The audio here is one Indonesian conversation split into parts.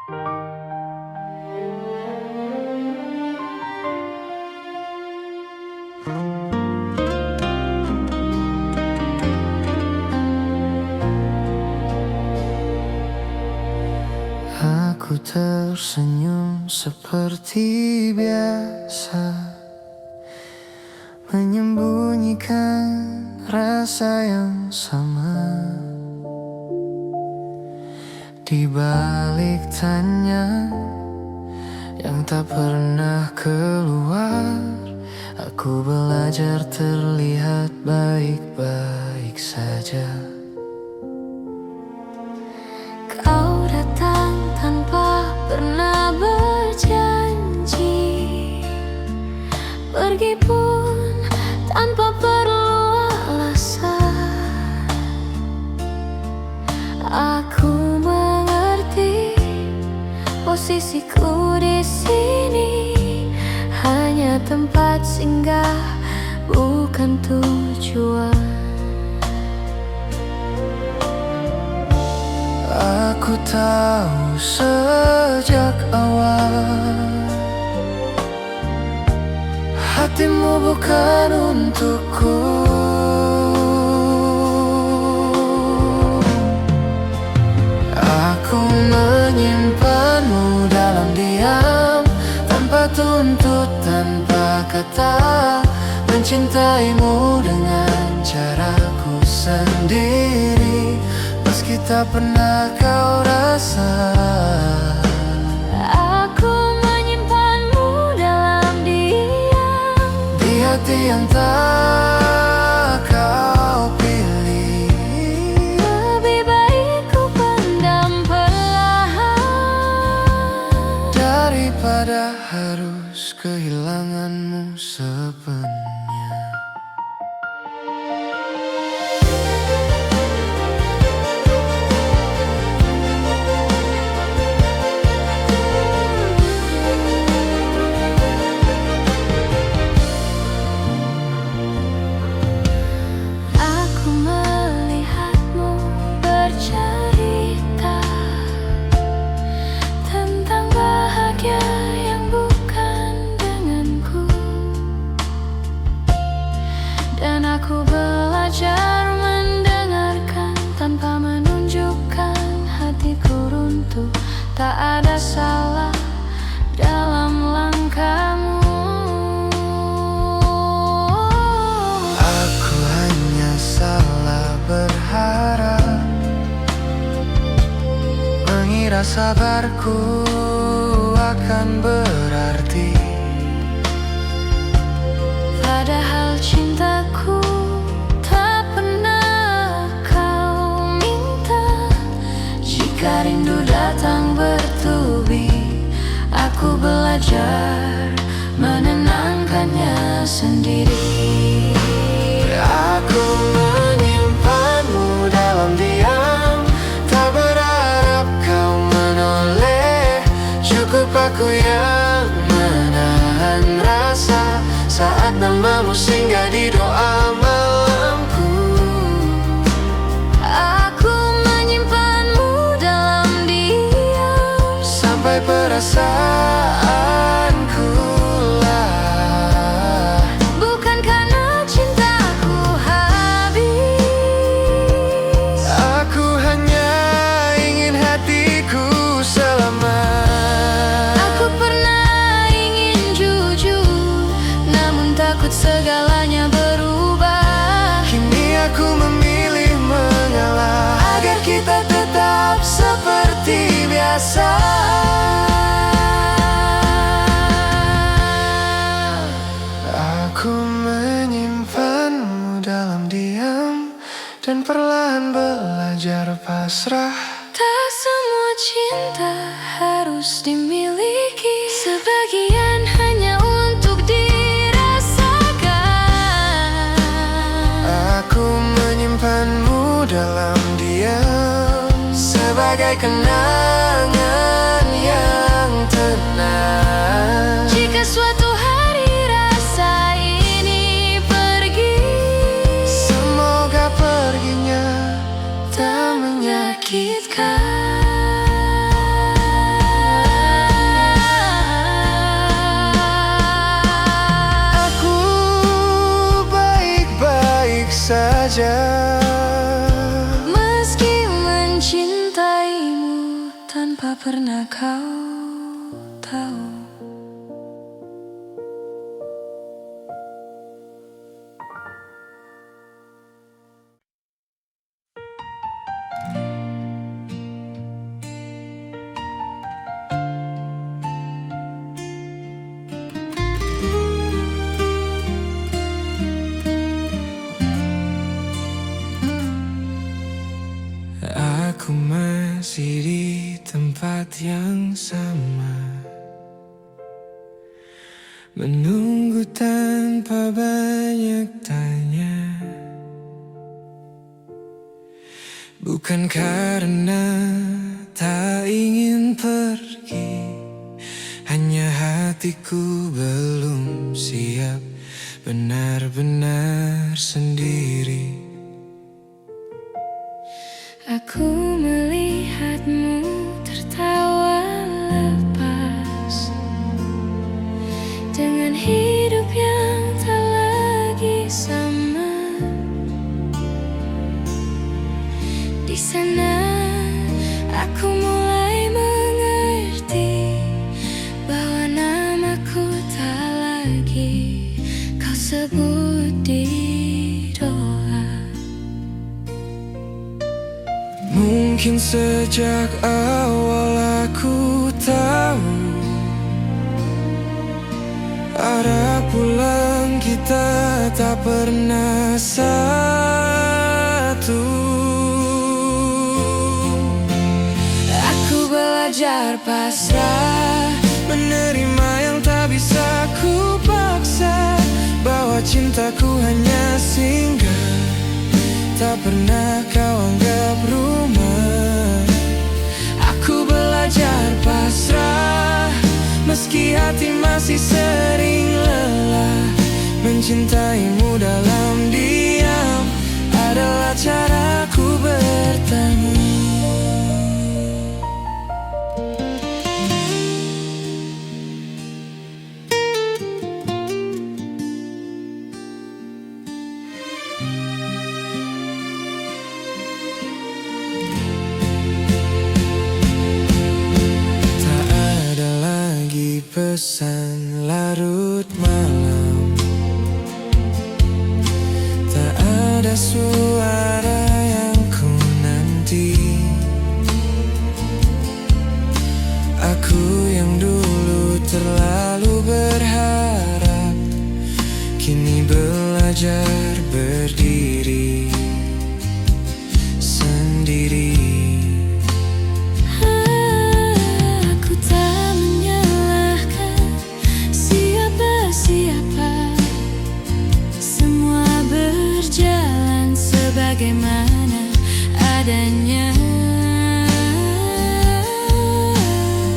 Aku tersenyum seperti biasa, menyembunyikan rasa yang sama. Di balik tanya yang tak pernah keluar, aku belajar terlihat baik-baik saja. Kau datang tanpa pernah berjanji, pergi pun tanpa perlu alasan. Aku mengerti posisiku di sini hanya tempat singgah, bukan tujuan. Aku tahu sejak awal hatimu bukan untukku. Aku menyimpanmu dalam diam, tanpa tuntut, tanpa kata, mencintaimu dengan caraku sendiri, meski tak pernah kau rasa. Aku menyimpanmu dalam diam, Di hati yang tak kau pilih. lebih baik ku pendam perlahan daripada harus kehilanganmu sepenuhnya. Aku melihatmu bercerita tentang bahagia yang bukan denganku, dan aku belajar mendengarkan tanpa menunjukkan hatiku runtuh. Tak ada salah dalam langkahmu. Aku hanya salah berharap, mengira sabarku akan berarti. Padahal cintaku tak pernah kau minta. Jika rindu datang bertubi, aku belajar menenangkannya sendiri. Aku menyimpanmu dalam diam, tak berharap kau menoleh. Cukup aku yang menahan rasa saat namamu singgah di doa malamku. Aku menyimpanmu dalam diam, Sampai perasaanku lah, bukan karena cintaku habis. aku hanya ingin hatiku selamat. Aku pernah ingin jujur, namun takut segalanya berubah. Kini aku memilih mengalah agar kita tetap seperti biasa. Aku menyimpanmu dalam diam dan perlahan belajar pasrah. Tak semua cinta harus dimiliki, sebagian hanya untuk dirasakan. Aku menyimpanmu dalam diam sebagai kenangan yang tenang. Jika suatu hari rasa ini pergi, Semoga perginya tak menyakitkan. saja. Meski mencintaimu tanpa pernah kau tahu. Aku masih di tempat yang sama, menunggu tanpa banyak tanya. Bukan karena tak ingin pergi, hanya hatiku belum siap benar-benar sendiri. Aku melihatmu tertawa lepas dengan hidup yang tak lagi sama. Di sana aku mulai mengerti bahwa namaku tak lagi kau sebut di doa. Mungkin sejak awal aku tahu arah pulang kita tak pernah satu. Aku belajar pasrah, menerima yang tak bisa ku paksa, bahwa cintaku hanya singgah, tak pernah kau anggap rumah. Aku belajar pasrah, meski hati masih sering lelah. Mencintaimu dalam diam adalah caraku bertemu. Pesan larut malam, tak ada suara yang ku nanti. Aku yang dulu terlalu berharap, kini belajar berdiri sendiri. Bagaimana adanya.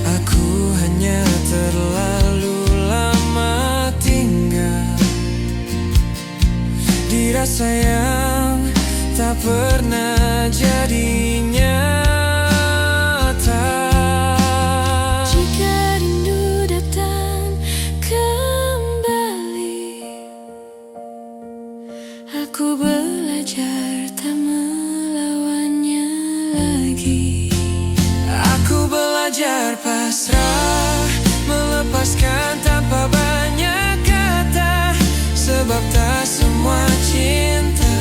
Aku hanya terlalu lama tinggal di rasa yang tak pernah jadi nyata. Jika rindu datang kembali, aku belajar tak melawannya lagi. Aku belajar pasrah, melepaskan tanpa banyak kata, sebab tak semua cinta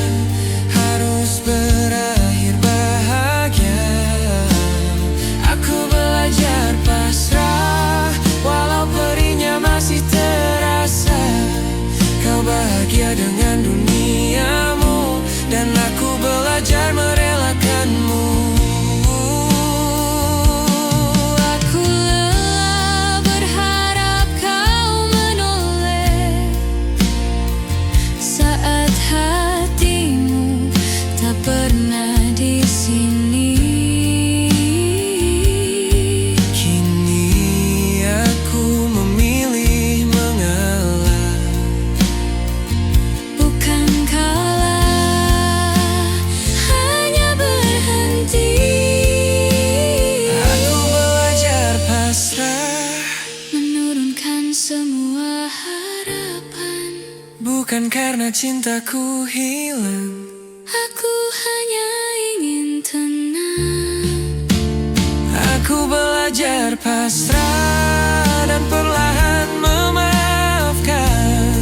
harus berakhir bahagia. Aku belajar pasrah, walau perihnya masih terasa. Kau bahagia dengan duniamu, dan aku belajar merelakanmu. Aku lelah berharap kau menoleh saat hatimu tak pernah di sini. Kini aku memilih mengalah, Bukan kalah, hanya berhenti. aku belajar pasrah, Menurunkan semua harapan. bukan karena cintaku hilang, berpasrah dan perlahan memaafkan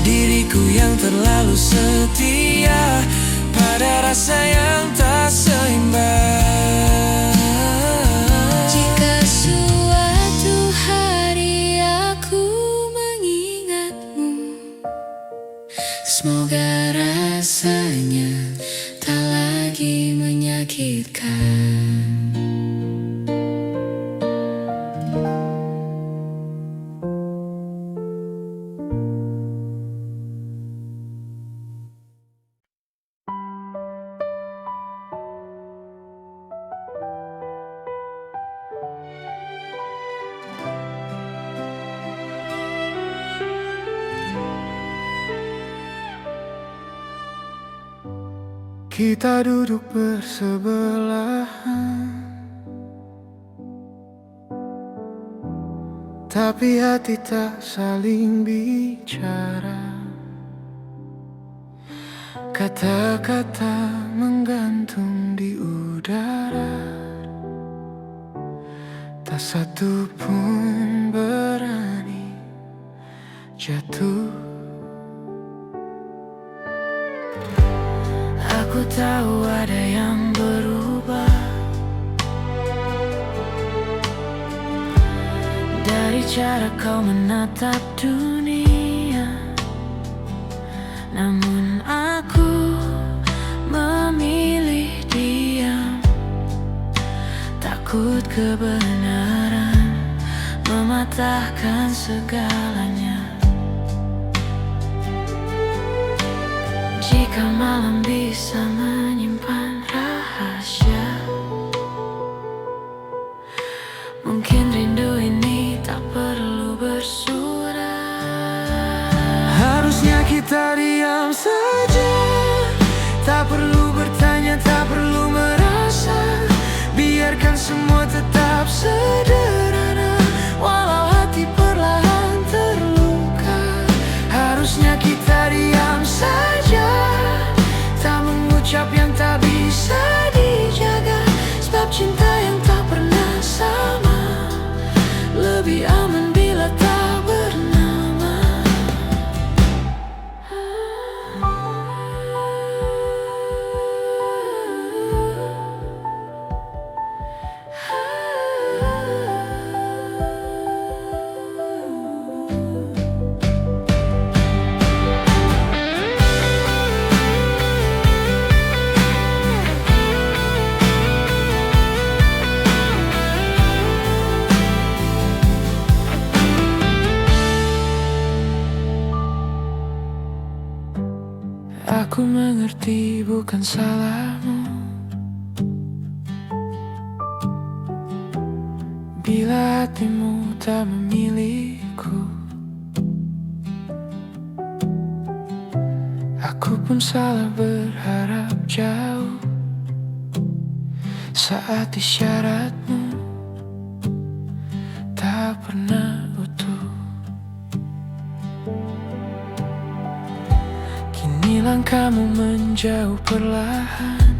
diriku yang terlalu setia pada rasa yang tak seimbang. Jika suatu hari aku mengingatmu, semoga rasanya tak lagi menyakitkan. Kita duduk bersebelahan, tapi hati tak saling bicara. Kata-kata menggantung di udara, tak satu pun berani jatuh. Aku tahu ada yang berubah dari cara kau menatap dunia, namun aku memilih diam. Takut kebenaran mematahkan segalanya. Jika malam bisa menyimpan rahasia, mungkin rindu ini tak perlu bersuara. Harusnya kita diam saja, tak perlu bertanya, tak perlu merasa. Biarkan semua tetap sederhana, walau hati perlahan terluka. Harusnya kita diam saja, tak mengucap yang tak bisa dijaga. Sebab cinta yang tak pernah sama lebih aman bila tak bernama. Aku mengerti bukan salahmu bila hatimu tak memilihku. Aku pun salah berharap jauh saat isyaratmu tak pernah utuh. Kini langkahmu menjauh perlahan,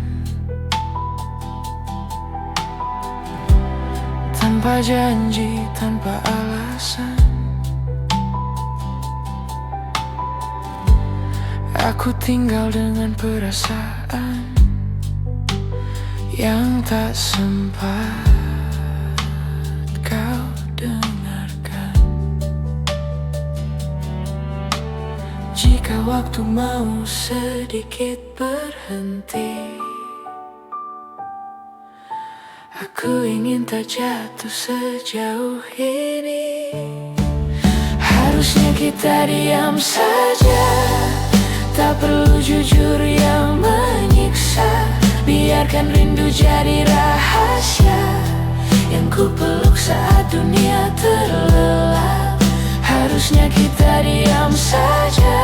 tanpa janji, tanpa alasan. Aku tinggal dengan perasaan yang tak sempat kau dengarkan. Jika waktu mau sedikit berhenti, aku ingin tak jatuh sejauh ini. Harusnya kita diam saja, tak perlu jujur yang menyiksa. Biarkan rindu jadi rahasia yang ku peluk saat dunia terlelap. Harusnya kita diam saja,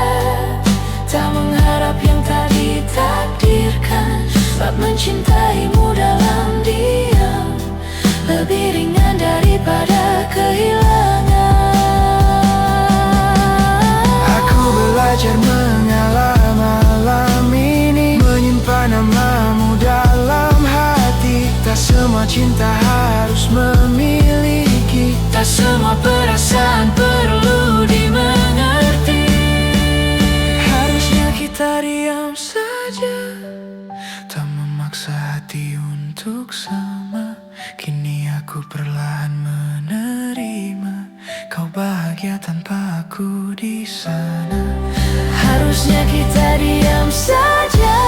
tak mengharap yang tak ditakdirkan. Sebab mencintaimu dalam diam lebih ringan daripada kehilangan. Aku belajar mengalah malam ini, menyimpan namamu dalam hati. Tak semua cinta harus memilih Tak semua perasaan perlu dimengerti. Harusnya kita diam saja, tak memaksa hati untuk sama. Kini aku perlahan menerima kau bahagia tanpa aku di sana. Harusnya kita diam saja,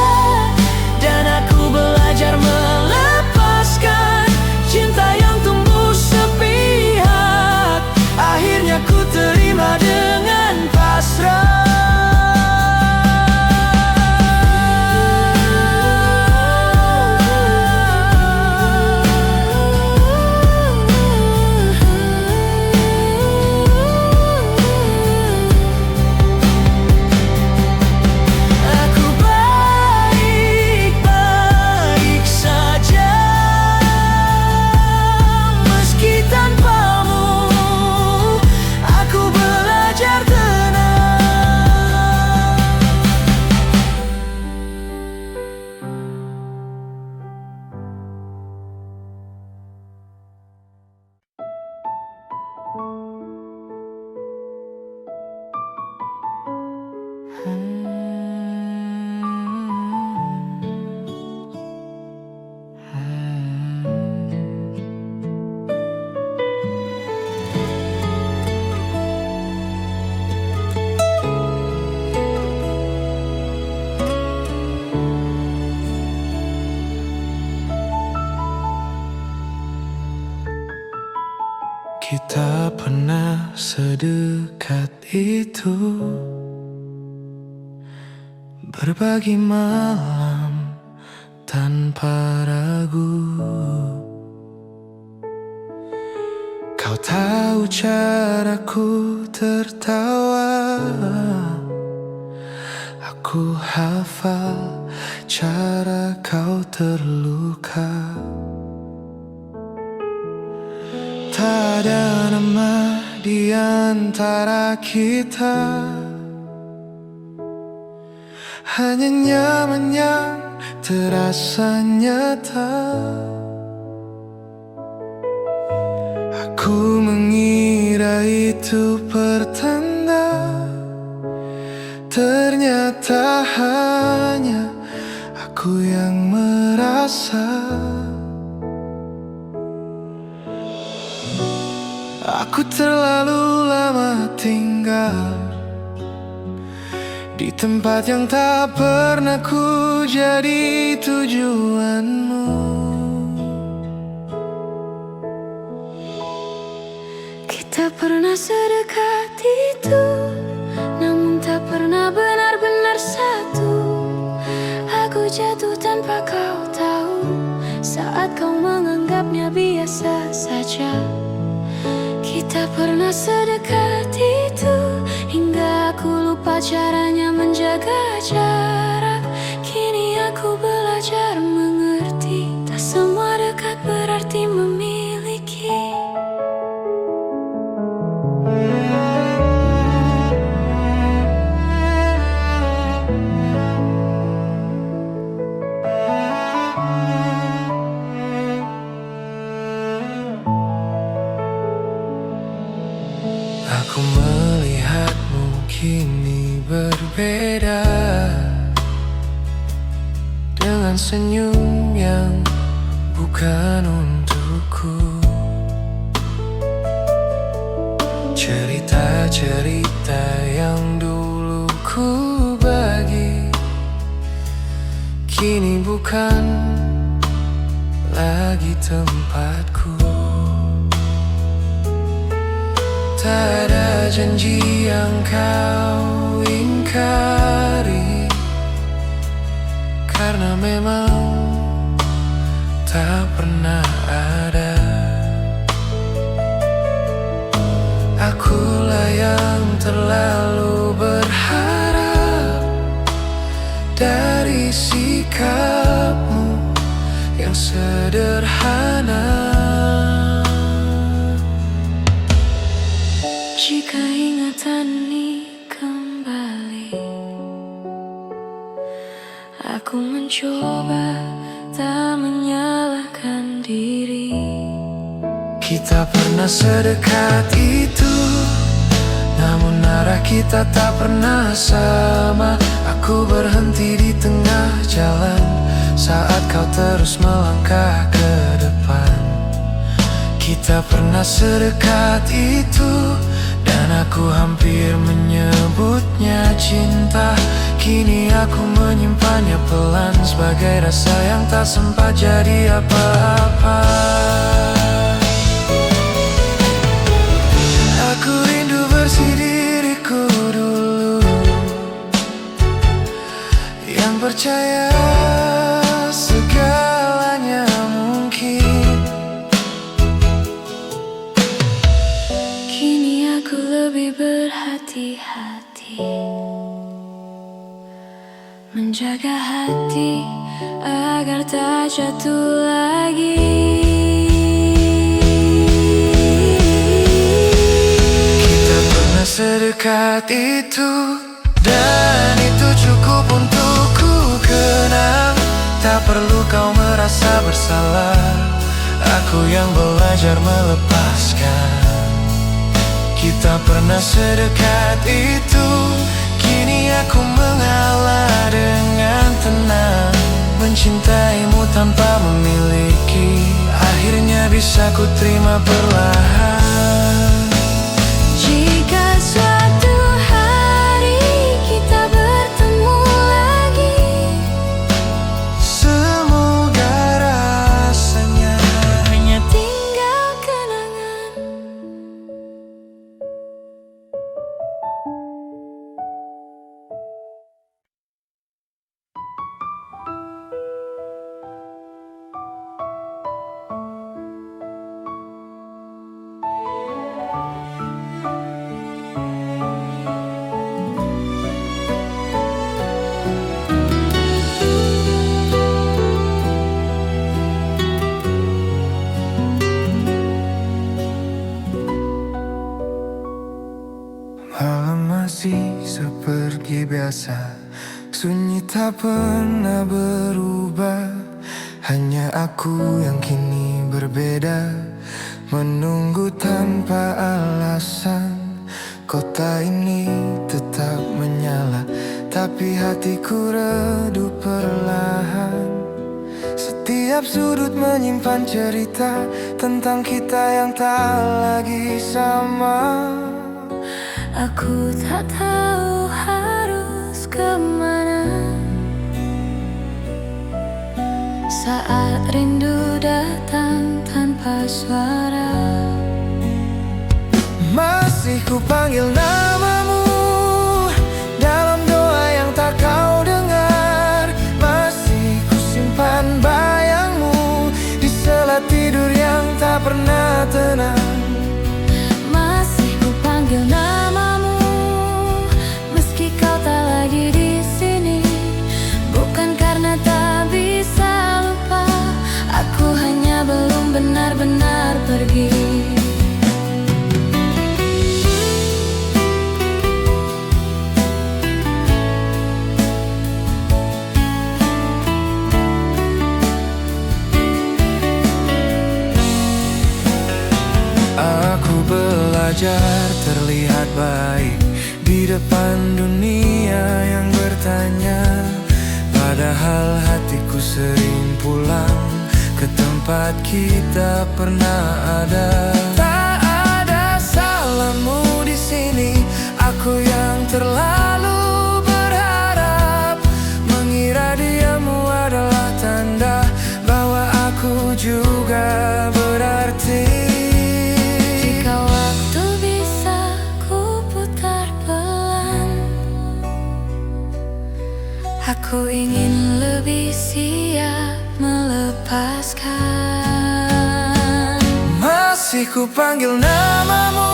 dan aku belajar melepaskan cinta yang tumbuh sepihak. Akhirnya ku terima dengan pasrah. Kita pernah sedekat itu, berbagi malam tanpa ragu. Kau tahu caraku tertawa, aku hafal cara kau terluka. Tak ada nama di antara kita, hanya nyaman yang terasa nyata. Aku mengira itu pertanda, ternyata hanya aku yang merasa. Aku terlalu lama tinggal di tempat yang tak pernah ku jadi tujuanmu. Kita pernah sedekat itu, namun tak pernah benar-benar satu. Aku jatuh tanpa kau tahu, saat kau menganggapnya biasa saja. Kita pernah sedekat itu, hingga aku lupa caranya menjaga jarak. Kini aku belajar mengerti, tak semua dekat berarti memiliki. Aku melihatmu kini berbeda, dengan senyum yang bukan untukku. Cerita-cerita yang dulu ku bagi, kini bukan lagi tempatku. Tak ada janji yang kau ingkari, karena memang tak pernah ada. Akulah yang terlalu berharap dari sikapmu yang sederhana. Jika ingatan ini kembali, aku mencoba tak menyalahkan diri. Kita pernah sedekat itu, namun arah kita tak pernah sama. Aku berhenti di tengah jalan saat kau terus melangkah ke depan. Kita pernah sedekat itu, dan aku hampir menyebutnya cinta. Kini aku menyimpannya pelan sebagai rasa yang tak sempat jadi apa-apa. Aku rindu bersih diriku dulu, yang percaya segalanya mungkin. Kini aku lebih berhati-hati, menjaga hati agar tak jatuh lagi. Kita pernah sedekat itu, dan itu cukup untuk ku kenang. Tak perlu kau merasa bersalah, aku yang belajar melepaskan. Kita pernah sedekat itu, kini aku mengalah dengan tenang. Mencintaimu tanpa memiliki, akhirnya bisa ku terima perlahan. Jika suatu hari kita bertemu lagi, semoga rasanya hanya tinggal kenangan. Malam masih seperti biasa, sunyi tak pernah berubah. Hanya aku yang kini berbeda, menunggu tanpa alasan. Kota ini tetap menyala, tapi hatiku redup perlahan. Setiap sudut menyimpan cerita tentang kita yang tak lagi sama. Aku tak tahu harus kemana saat rindu datang tanpa suara. Masih ku panggil namamu dalam doa yang tak kau dengar. Masih ku simpan bayangmu di sela tidur yang tak pernah tenang. Masih ku panggil namamu meski kau tak lagi di sini. Bukan karena tak bisa lupa, aku hanya belum benar-benar pergi. Aku belajar terlihat baik di depan dunia yang bertanya. Padahal hatiku sering pulang ke tempat kita pernah ada. Tak ada salahmu di sini, aku yang terlalu berharap, mengira diamu adalah tanda bahwa aku juga berarti. Jika waktu bisa ku putar pelan, aku ingin lebih siap melepaskan. Masih ku panggil namamu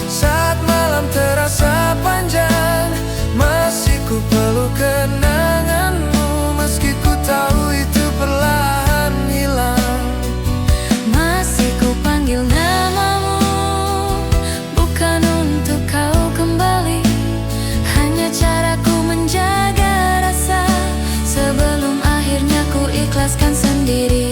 saat malam terasa panjang. Masih ku peluk kenanganmu meski ku tahu itu perlahan hilang. Masih ku panggil namamu, bukan untuk kau kembali, hanya caraku menjaga rasa sebelum akhirnya ku ikhlaskan sendiri.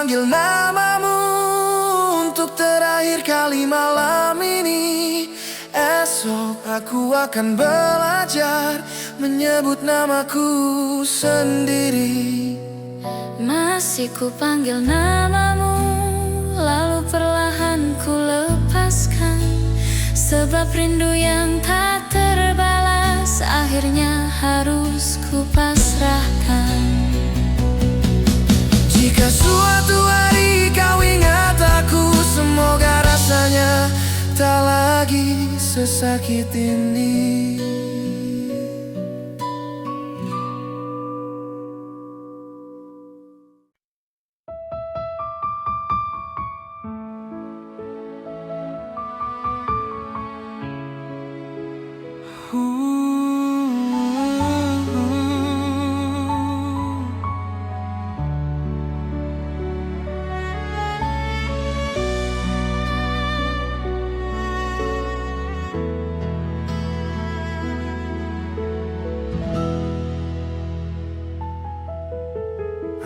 panggil namamu untuk terakhir kali malam ini. Esok aku akan belajar menyebut namaku sendiri. Masih ku panggil namamu, lalu perlahan ku lepaskan. Sebab rindu yang tak terbalas akhirnya harus ku pasrahkan. Jika suatu hari kau ingat aku, semoga rasanya tak lagi sesakit ini.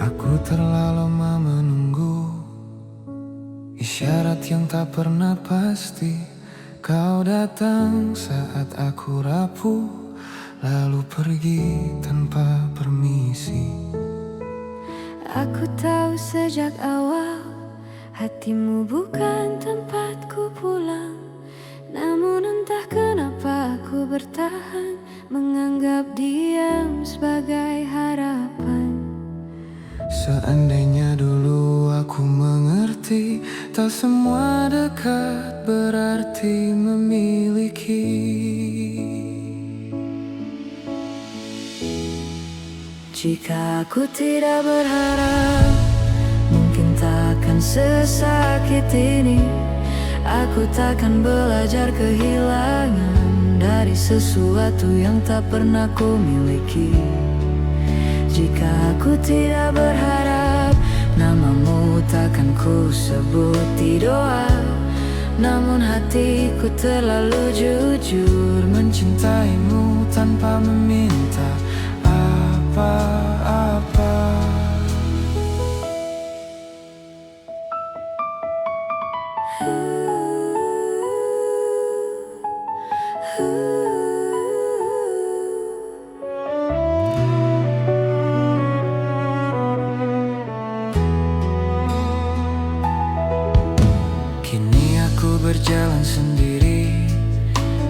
Aku terlalu lama menunggu isyarat yang tak pernah pasti. Kau datang saat aku rapuh, lalu pergi tanpa permisi. Aku tahu sejak awal hatimu bukan tempatku pulang. Namun entah kenapa aku bertahan, menganggap diam sebagai harapan. Seandainya dulu aku mengerti, tak semua dekat berarti memiliki. Jika aku tidak berharap, mungkin takkan sesakit ini. Aku takkan belajar kehilangan dari sesuatu yang tak pernah ku miliki. Jika aku tidak berharap, namamu takkan ku sebut di doa. Namun hatiku terlalu jujur mencintaimu tanpa meminta apa-apa. Berjalan sendiri,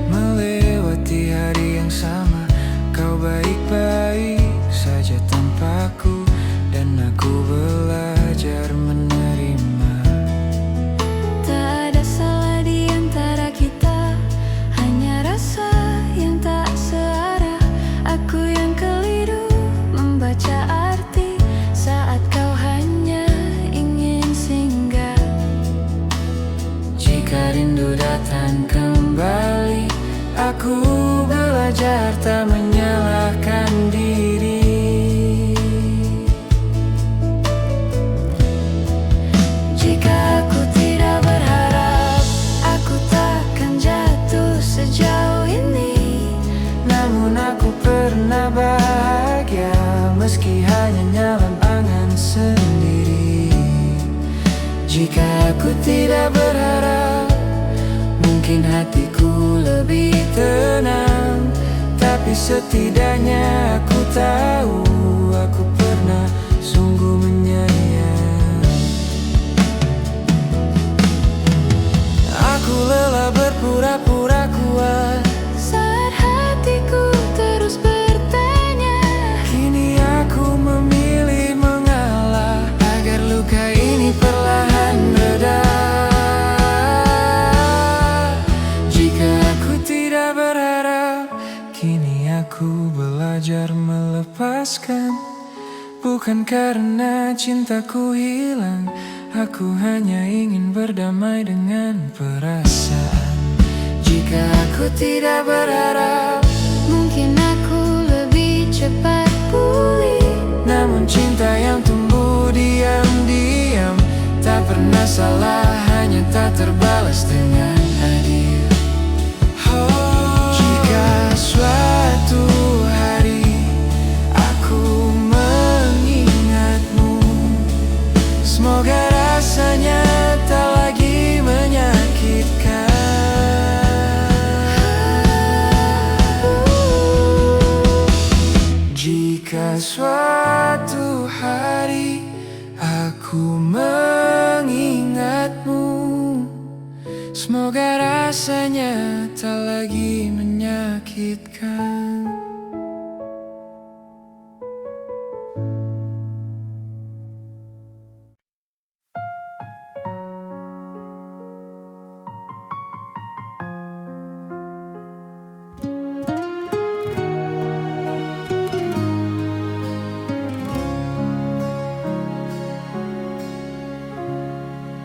melewati hari yang sama. Kau baik-baik saja tanpaku, dan aku belajar menerima. Tak ada salah di antara kita, hanya rasa yang tak searah. Aku yang keliru membaca arti saat kau hanya ingin singgah. Jika rindu datang kembali, aku belajar tak menyalahkan diri. Jika aku tidak berharap, aku takkan jatuh sejauh ini. Namun aku pernah bahagia, meski hanya dalam angan sendiri. Jika aku tidak berharap, mungkin hatiku lebih tenang. Tapi setidaknya aku tahu, aku pernah sungguh menyayang. Aku lelah berpura-pura kuat Saat hatiku terus bertanya, kini aku memilih mengalah agar luka ini perlahan reda. Jika aku tidak berharap, kini aku belajar melepaskan. Bukan karena cintaku hilang, aku hanya ingin berdamai dengan perasaan. Jika aku tidak berharap, mungkin aku lebih cepat pulih. namun cinta yang tumbuh diam-diam tak pernah salah, hanya tak terbalas dengan adil. Jika suatu hari aku mengingatmu, semoga Ku mengingatmu, semoga rasanya tak lagi menyakitkan.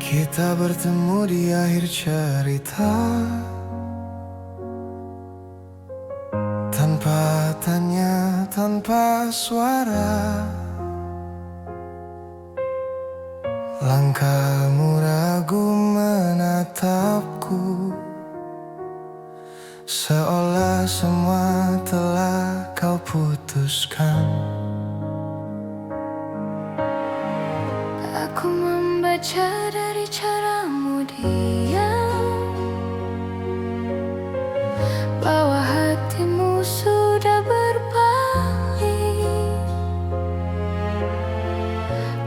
Kita bertemu di akhir cerita, tanpa tanya, tanpa suara. Langkahmu ragu menatapku, seolah semua telah kau putuskan. Aku membaca dari caramu diam, bahwa hatimu sudah berpaling.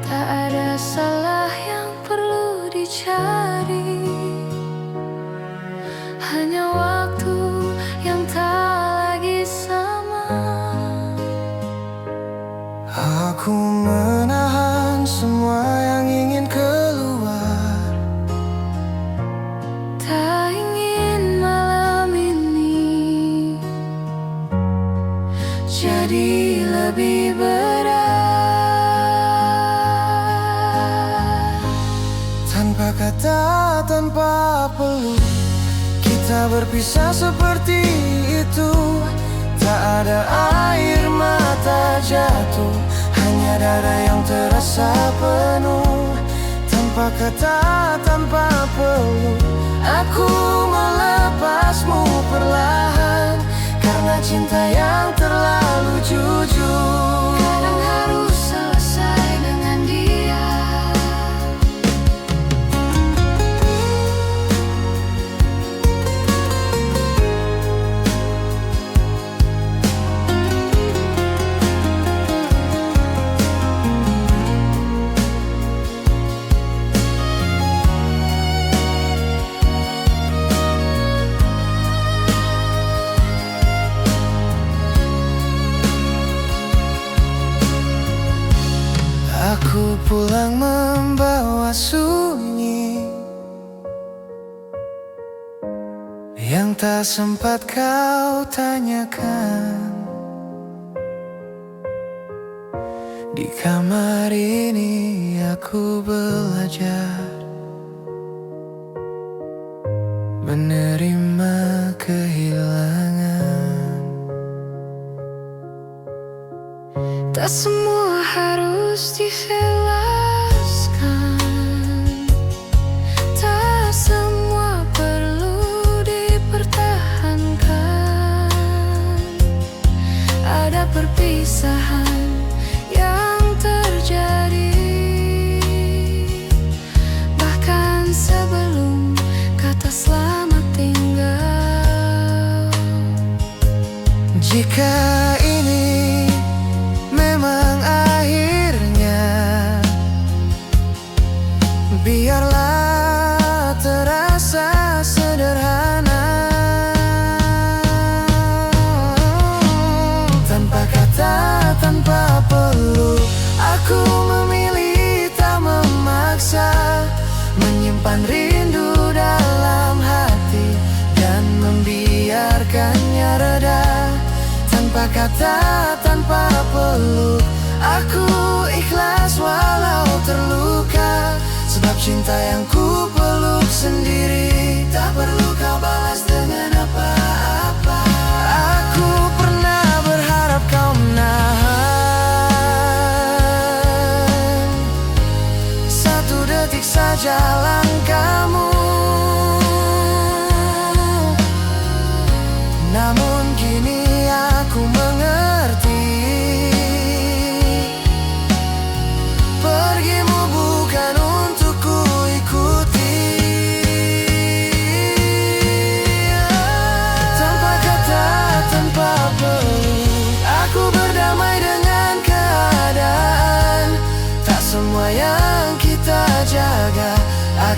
Tak ada salah yang perlu dicari, hanya waktu yang tak lagi sama. Aku menahan semua yang ingin keluar, Tak ingin malam ini jadi lebih berat. tanpa kata, tanpa peluk, kita berpisah seperti itu. Tak ada air mata jatuh, hanya dada yang terasa penuh. Tanpa kata, tanpa peluk, aku melepasmu perlahan, karena cinta yang terlalu jujur Kadang harus selesai dengan dia. Aku pulang membawa sunyi yang tak sempat kau tanyakan. Di kamar ini aku belajar menerima kehilangan. Tak semua harus dijelaskan, tak semua perlu dipertahankan. Ada perpisahan yang terjadi, bahkan sebelum kata selamat tinggal. Jika ini memang akhirnya, biarlah terasa sederhana. Tanpa kata, tanpa peluk, aku memilih tak memaksa, menyimpan rindu dalam hati dan membiarkannya reda. Tanpa kata, tanpa peluk, aku ikhlas walau terluka, sebab cinta yang ku peluk sendiri tak perlu kau balas dengan apa-apa. Aku pernah berharap kau menahan satu detik saja langkahmu, namun kini aku mengerti, pergimu bukan untuk ku ikuti. Tanpa kata, tanpa peluk, aku berdamai dengan keadaan. Tak semua yang kita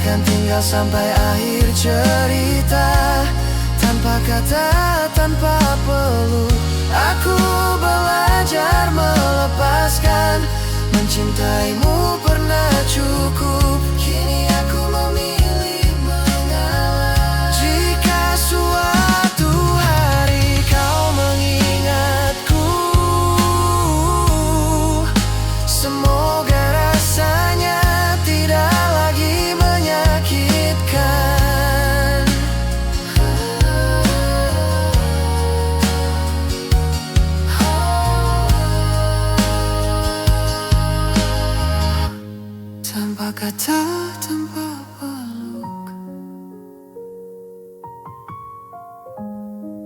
akan tinggal sampai akhir cerita. Tanpa kata, tanpa peluk, aku belajar melepaskan. Mencintaimu pernah cukup, kini aku memilih mengalah. Jika suatu hari kau mengingatku, semoga rasanya tidak lagi menyakitkan. Tanpa kata, tanpa peluk,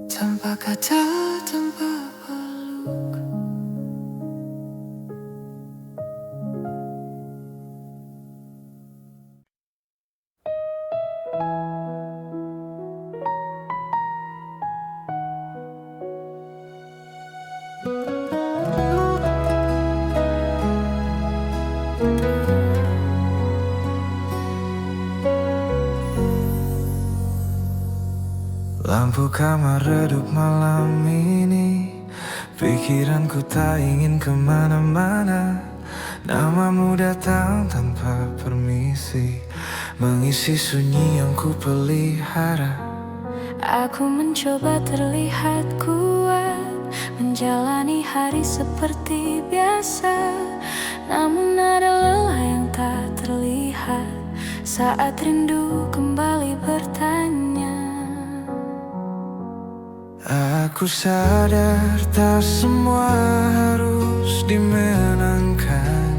tanpa kata, tanpa peluk. Lampu kamar redup malam ini, pikiranku tak ingin kemana-mana. Namamu datang tanpa permisi, mengisi sunyi yang ku pelihara. Aku mencoba terlihat kuat, menjalani hari seperti biasa. Namun ada lelah yang tak terlihat saat rindu kembali bertanya. Aku sadar tak semua harus dimenangkan.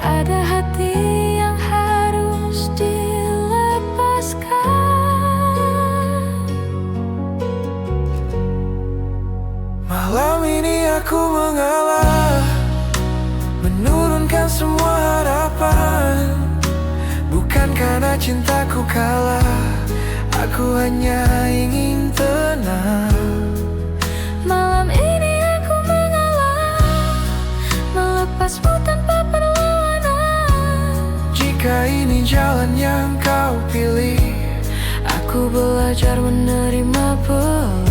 Ada hati yang harus dilepaskan. Malam ini aku mengalah, menurunkan semua harapan. Bukan karena cintaku kalah, aku hanya ingin tenang. Malam ini aku mengalah, melepasmu tanpa perlawanan. Jika ini jalan yang kau pilih, Aku belajar menerima pelan.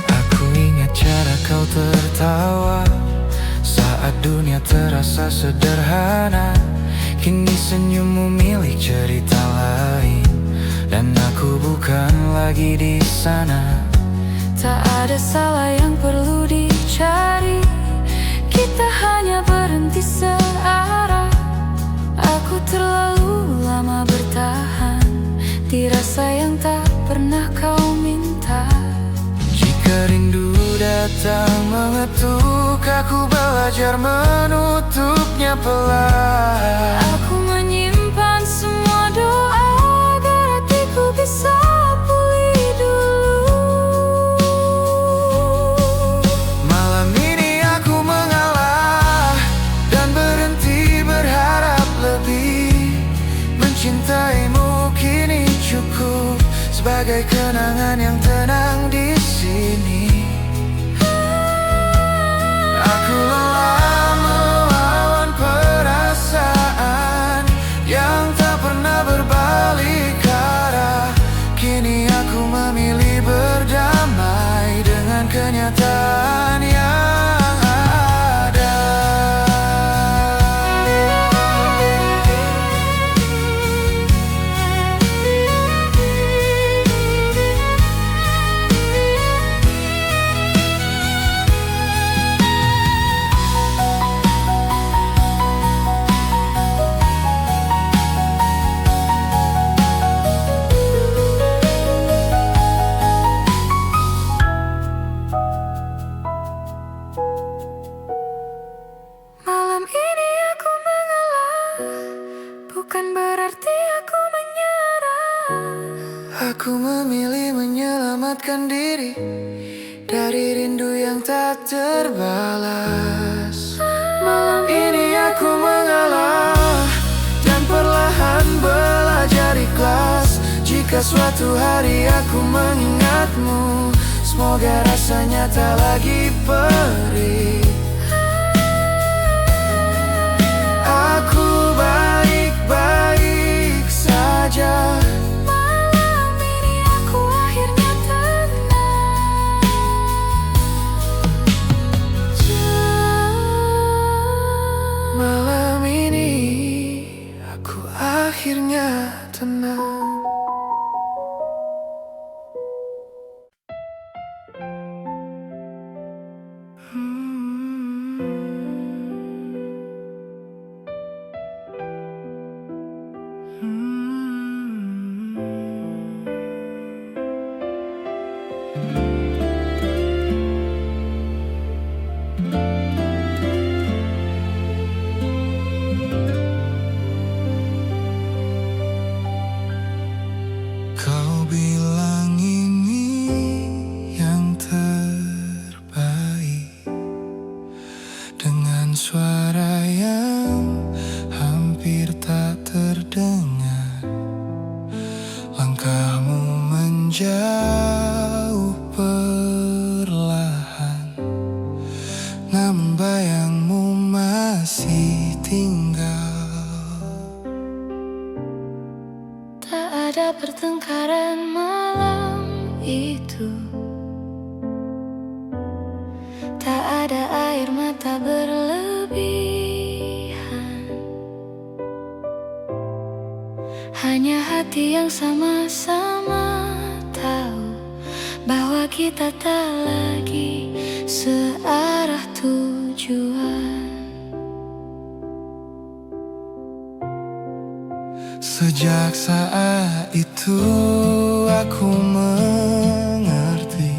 aku ingat cara kau tertawa saat dunia terasa sederhana. Kini senyummu milik cerita lain, dan aku bukan lagi di sana. Tak ada salah yang perlu dicari, kita hanya berhenti searah. Aku terlalu lama bertahan di rasa yang tak pernah kau minta. Jika rindu datang mengetuk, aku belajar menutupnya pelan. Aku menyimpan semua doa agar hatiku bisa pulih dulu. Malam ini aku mengalah dan berhenti berharap lebih. Mencintaimu kini cukup sebagai kenangan yang tenang di sini. Aku lelah melawan perasaan yang tak pernah berbalik arah. Kini aku memilih berdamai dengan kenyataan yang ada. Malam ini aku mengalah, bukan berarti aku menyerah. Aku memilih menyelamatkan diri dari rindu yang tak terbalas. Jika suatu hari aku mengingatmu, semoga rasanya tak lagi perih. Aku baik-baik saja. Malam ini aku akhirnya tenang. Malam ini aku akhirnya tenang. Kau bilang ini yang terbaik, dengan suara yang hampir tak terdengar. Langkahmu menjauh perlahan, namun bayangmu masih tinggal. Tak ada pertengkaran malam itu, tak ada air mata berlebihan, hanya hati yang sama-sama tahu bahwa kita tak lagi searah tujuan. Sejak saat itu aku mengerti,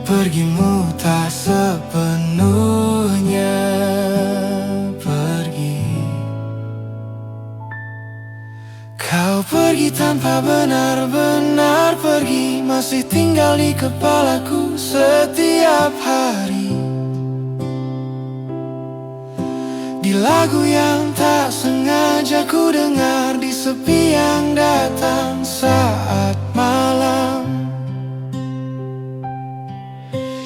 pergimu tak sepenuhnya pergi. Kau pergi tanpa benar-benar pergi, masih tinggal di kepalaku setiap hari. Di lagu yang tak sengaja ku dengar, di sepi yang datang saat malam.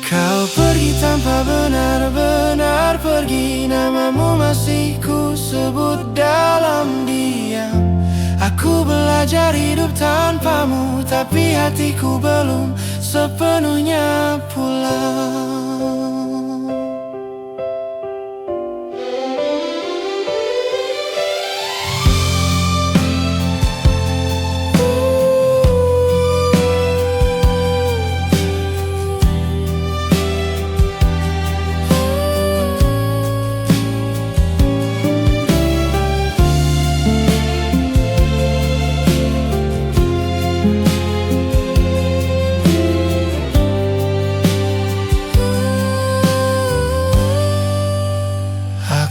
Kau pergi tanpa benar-benar pergi, namamu masih ku sebut dalam diam. Aku belajar hidup tanpamu, tapi hatiku belum sepenuhnya pulang.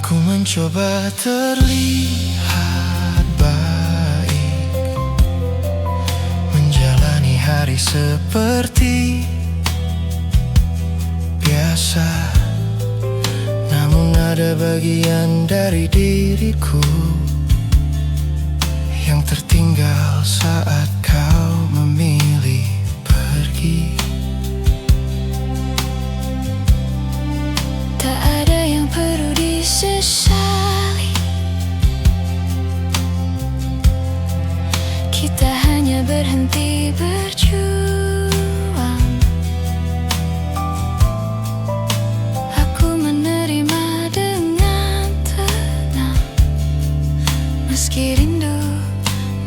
Mencoba terlihat baik, menjalani hari seperti biasa. Namun ada bagian dari diriku yang tertinggal saat kau memilih pergi. Tak ada yang perlu disesali, kita hanya berhenti berjuang. Aku menerima dengan tenang, meski rindu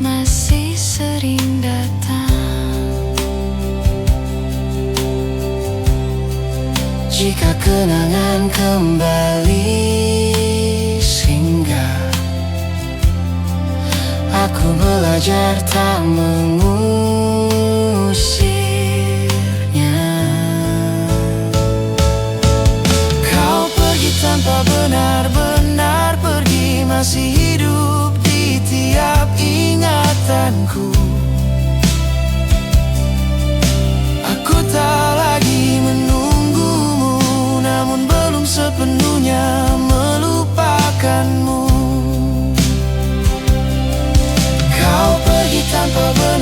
masih sering datang. Jika kenangan kembali singgah, aku belajar tak mengusirnya. Kau pergi tanpa benar-benar pergi, masih hidup di tiap ingatanku. Aku tak lagi menunggumu, namun belum sepenuhnya melupakanmu. Kau pergi tanpa benar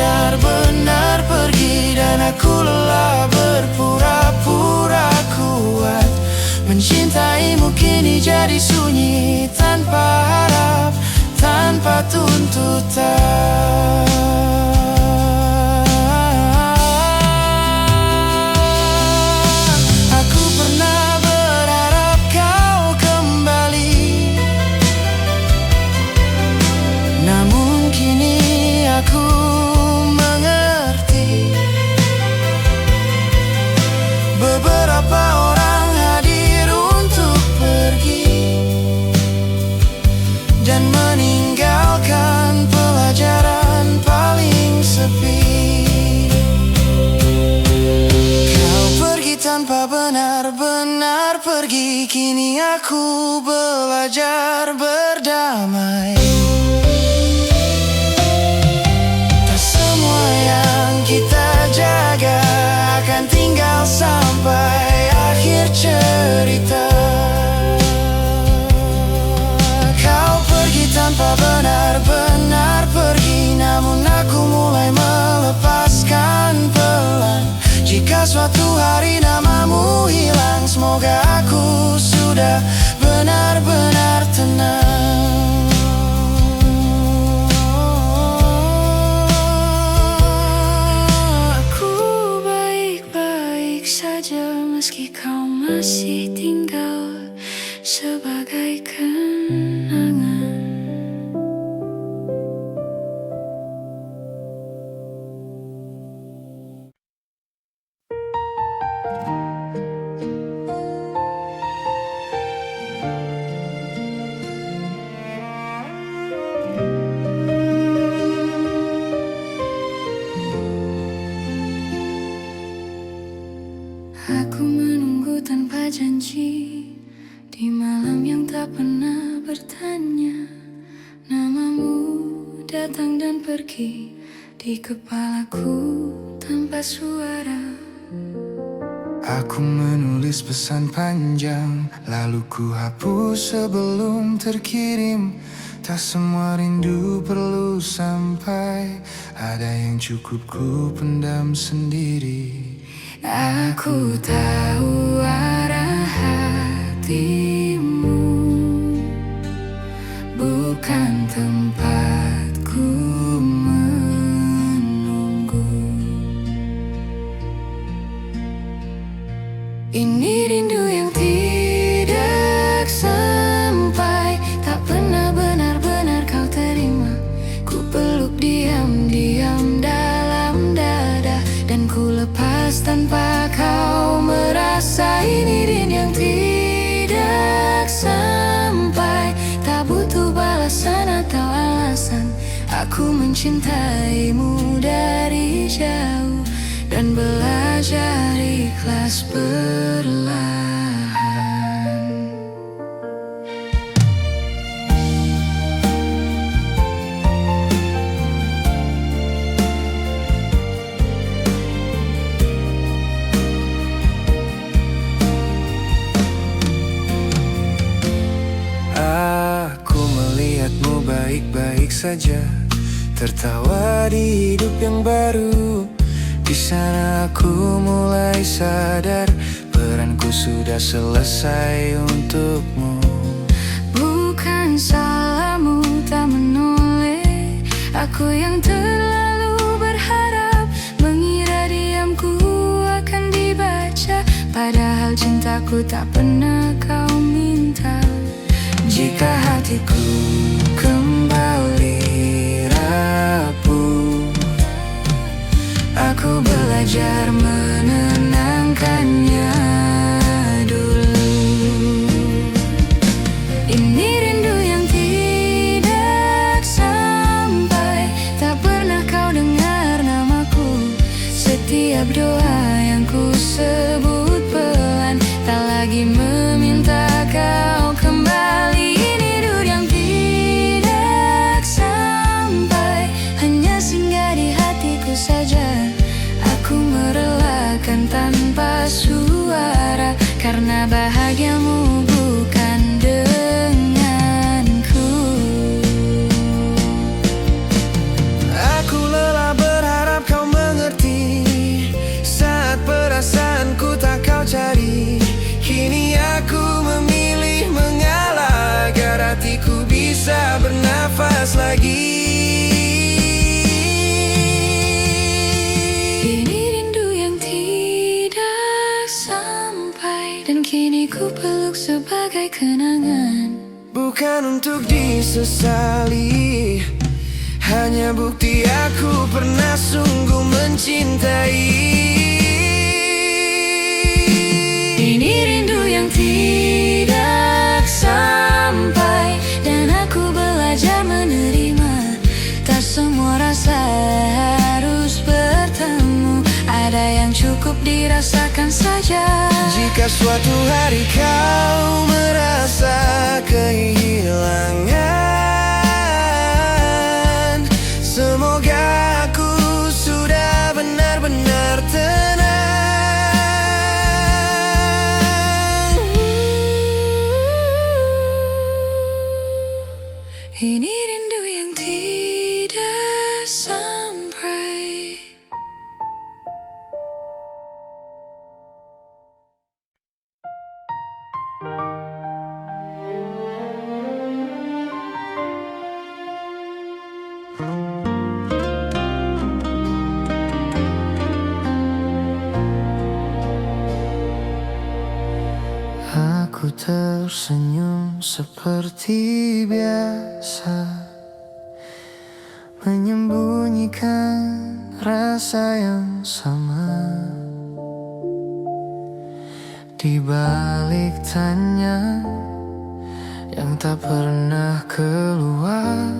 rasa. Aku pernah berharap kau kembali, namun kini aku mengerti. Beberapa orang hadir untuk pergi dan meninggalkan pelajaran paling sepi. Kau pergi tanpa benar-benar pergi, kini aku belajar berdamai. Tak semua yang kita jaga akan tinggal sampai akhir cerita. Kau pergi tanpa benar-benar pergi, namun aku mulai melepaskan pelan. Jika suatu hari namamu hilang, semoga aku sudah benar-benar tenang. Aku baik-baik saja meski kau masih tinggal sebagai kenangan. Aku menunggu tanpa janji di malam yang tak pernah bertanya. Namamu datang dan pergi di kepalaku tanpa suara. Aku menulis pesan panjang, lalu ku hapus sebelum terkirim. Tak semua rindu perlu sampai, ada yang cukup ku pendam sendiri. Aku tahu arah hatimu, bukan tempatku menunggu. Ini rindu yang tidak sampai, tak pernah benar-benar kau terima. Ku peluk diam-diam dalam dada, dan ku lepas tanpa kau merasa. Ini rindu yang tidak sampai, tak butuh balasan atau alasan. Aku mencintaimu dari jauh dan belajar ikhlas perlahan. Aku melihatmu baik-baik saja, tertawa di hidup yang baru. Di sana aku mulai sadar, peranku sudah selesai untukmu. Bukan salahmu tak menoleh, aku yang terlalu berharap, mengira diamku akan dibaca, padahal cintaku tak pernah kau minta. Jika hatiku kembali rapuh, aku belajar menenangkannya dulu. Ini rindu yang tidak sampai, tak pernah kau dengar namaku. Setiap doa yang ku sebut pelan, tak lagi meminta kau kembali. Ini rindu yang tidak sampai, hanya singgah di hatiku saja. Aku merelakan tanpa suara, karena bahagiamu bukan denganku. Aku lelah berharap kau mengerti, saat perasaanku tak kau cari. Kini aku memilih mengalah, agar hatiku bisa bernafas lagi. kini ku peluk sebagai kenangan. Bukan untuk disesali, hanya bukti aku pernah sungguh mencintai. Ini rindu yang tidak sampai, dan aku belajar menerima. Tak semua rasa harus bertemu, ada yang cukup dirasakan saja. Jika suatu hari kau merasa kehilangan, semoga aku sudah benar-benar tenang. Ini rindu yang tidak sampai. Aku tersenyum seperti biasa, menyembunyikan rasa yang sama. Di balik tanya yang tak pernah keluar,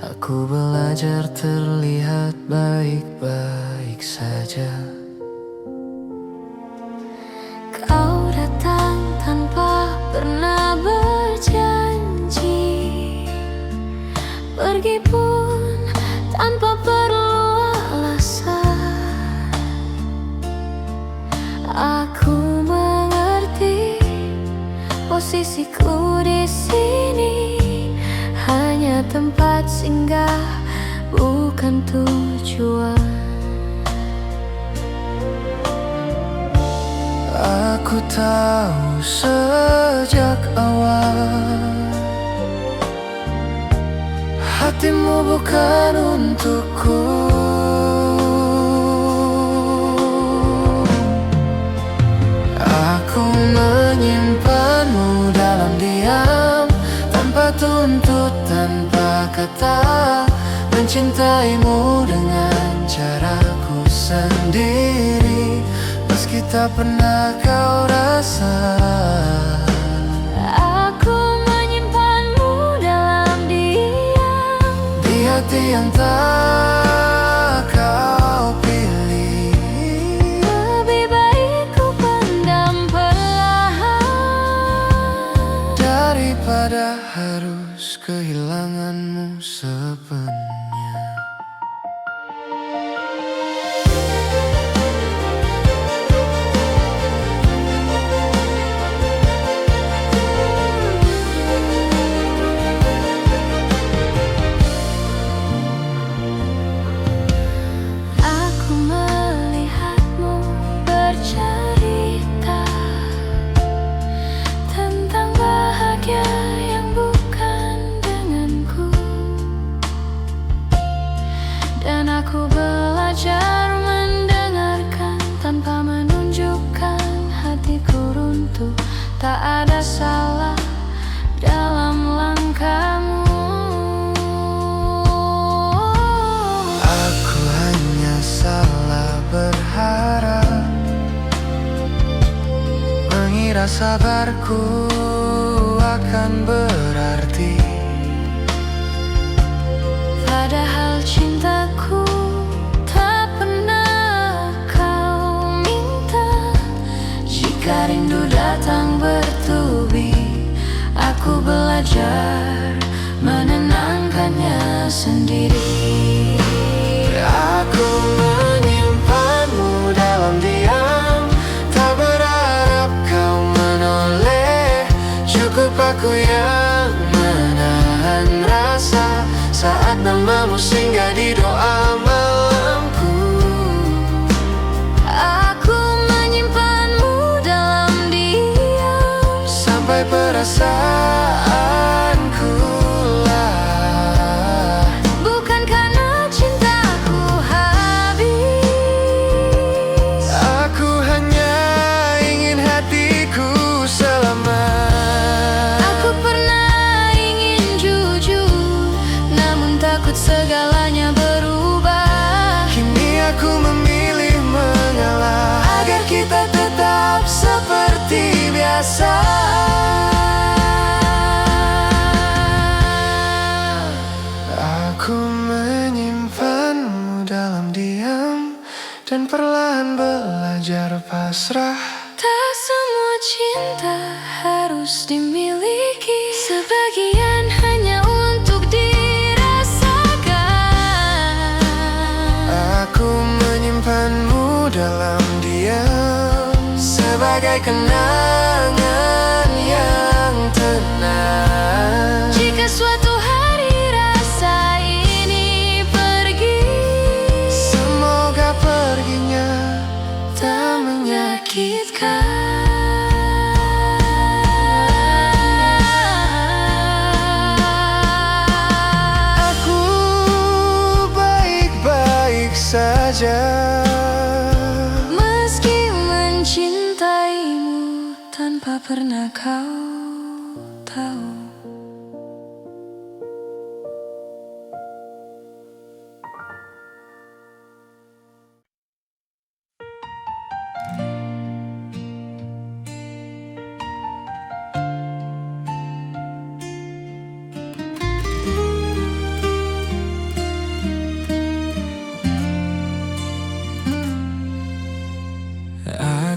aku belajar terlihat baik-baik saja. Kau datang tanpa pernah berjanji, pergi pun tanpa perlu alasan. Aku mengerti posisiku di sini hanya tempat singgah, bukan tujuan. Aku tahu sejak awal hatimu bukan untukku. Aku menyimpanmu dalam diam, tanpa tuntut, tanpa kata, mencintaimu dengan caraku sendiri, meski tak pernah kau rasa. Aku menyimpanmu dalam diam, Di hati yang tak kau pilih. lebih baik ku pendam perlahan Daripada harus kehilanganmu sepenuhnya. Aku melihatmu bercerita tentang bahagia yang bukan denganku, dan aku belajar mendengarkan tanpa menunjukkan hatiku runtuh. Tak ada salah dalam langkahmu. Aku hanya salah berharap, mengira sabarku akan berarti. Padahal cintaku tak pernah kau minta. Jika rindu datang bertubi, aku belajar menenangkannya sendiri. Aku menyimpanmu dalam diam, tak berharap kau menoleh. Cukup aku yang menahan rasa saat namamu singgah di doa malamku. Aku menyimpanmu dalam diam, Sampai perasaanku lah, bukan karena cintaku habis. aku hanya ingin hatiku pasrah. Tak semua cinta harus dimiliki, sebagian hanya untuk dirasakan. Aku menyimpanmu dalam diam, sebagai kenangan yang tenang. Jika suatu hari rasa ini pergi, semoga perginya tak menyakitkan. Aku baik-baik saja, meski mencintaimu tanpa pernah kau tahu.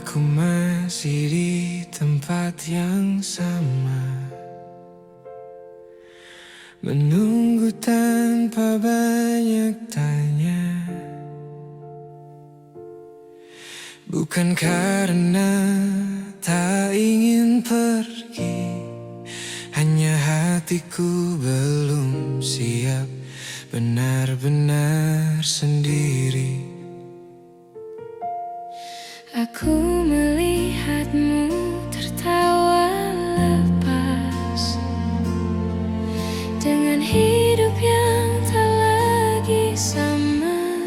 Aku masih di tempat yang sama, menunggu tanpa banyak tanya. Bukan karena tak ingin pergi, hanya hatiku belum siap benar-benar sendiri. Aku melihatmu tertawa lepas, dengan hidup yang tak lagi sama.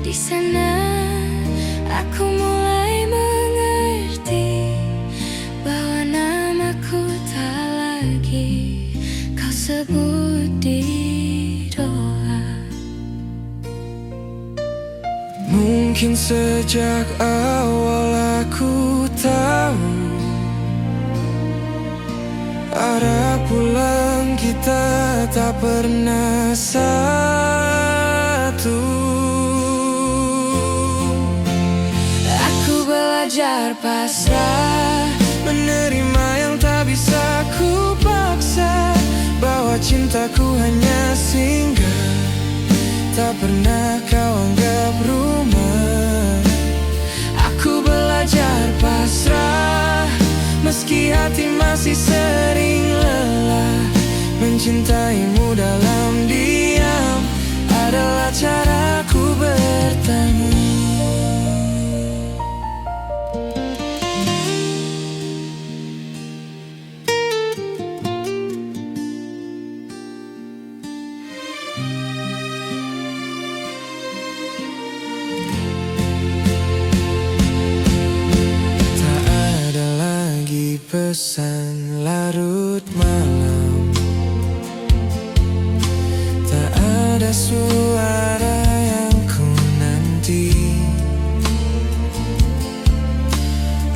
Di sana aku mulai mengerti bahwa namaku tak lagi kau sebut di doa. Mungkin sejak awal aku tahu arah pulang kita tak pernah satu. Aku belajar pasrah, Menerima yang tak bisa ku paksa, bahwa cintaku hanya singgah, tak pernah kau anggap rumah. Aku belajar pasrah, meski hati masih sering lelah. Mencintaimu dalam diam adalah caraku bertemu. Pesan larut malam, tak ada suara yang ku nanti.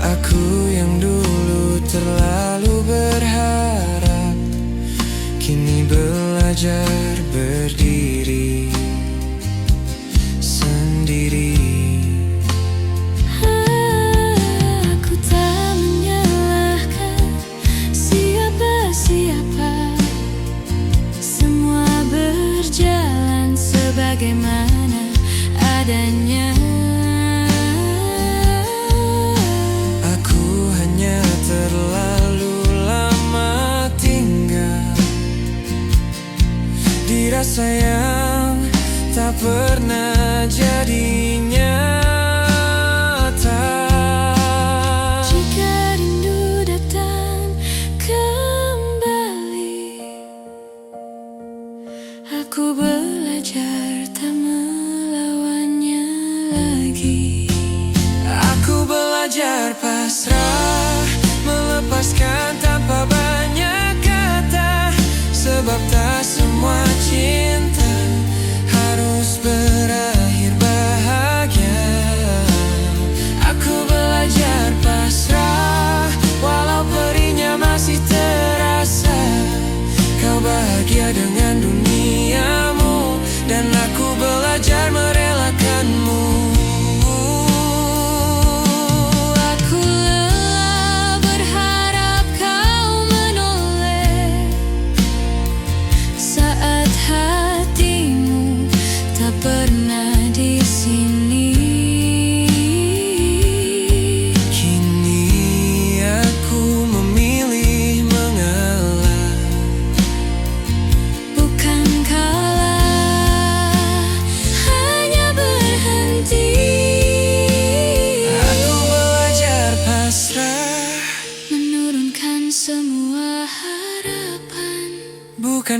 Aku yang dulu terlalu berharap, kini belajar berdiri sendiri. Bagaimana adanya. Aku hanya terlalu lama tinggal di rasa yang tak pernah jadi nyata. Jika rindu datang kembali, aku belajar tak melawannya lagi. Aku belajar pasrah, melepaskan tanpa banyak kata, sebab tak semua cinta harus berakhir bahagia.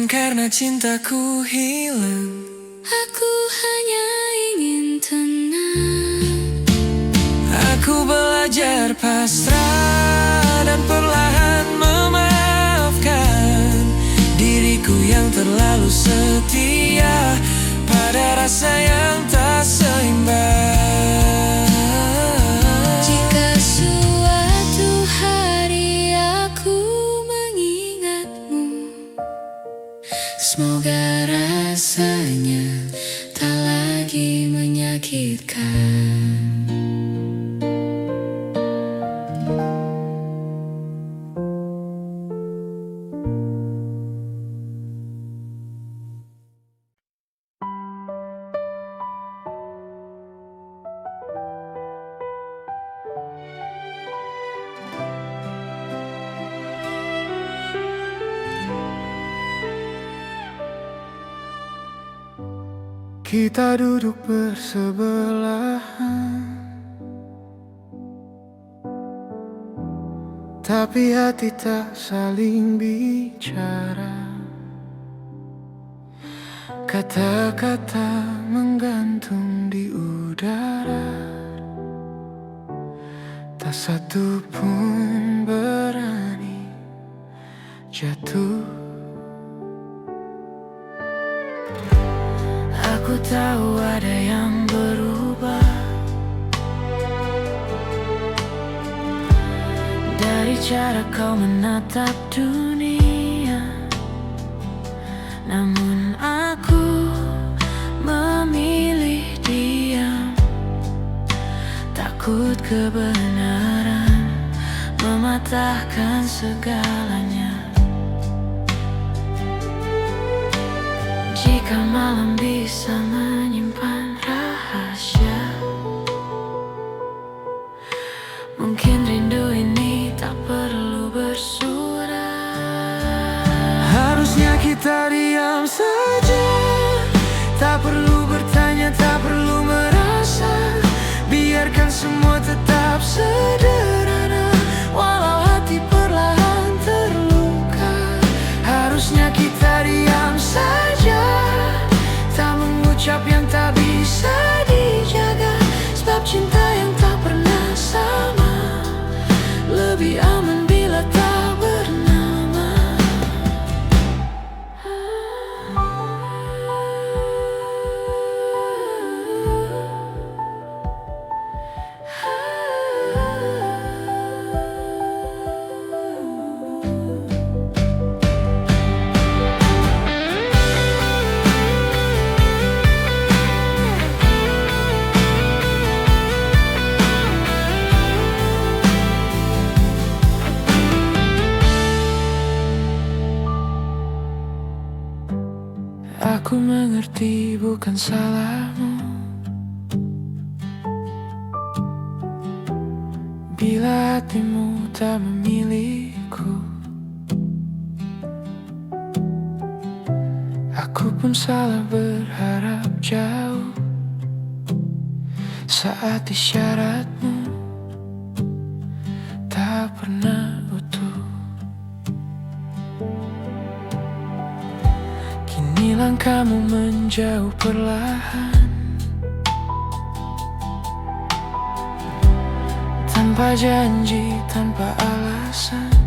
karena cintaku hilang. Aku hanya ingin tenang. Aku belajar pasrah dan perlahan memaafkan diriku yang terlalu setia pada rasa yang tak seimbang. Jika suatu hari aku mengingatmu, semoga rasanya tak lagi menyakitkan. Kita duduk bersebelahan, tapi hati tak saling bicara. Kata-kata menggantung di udara, tak satu pun berani jatuh. Aku tahu ada yang berubah dari cara kau menatap dunia, namun aku memilih diam. Takut kebenaran mematahkan segalanya. Jika malam bisa menyimpan rahasia, mungkin rindu ini tak perlu bersurat. Harusnya kita diam saja, tak perlu bertanya, tak perlu merasa. Biarkan semua tetap sederhana, walau hati perlahan terluka. Harusnya kita diam saja, tak mengucap yang tak bisa dijaga. Sebab cinta yang tak pernah sama lebih aman bila tak bernama. Aku mengerti bukan salahmu bila hatimu tak memiliku. Aku pun salah berharap jauh saat isyaratmu tak pernah utuh. Kini langkahmu menjauh perlahan, tanpa janji, tanpa alasan.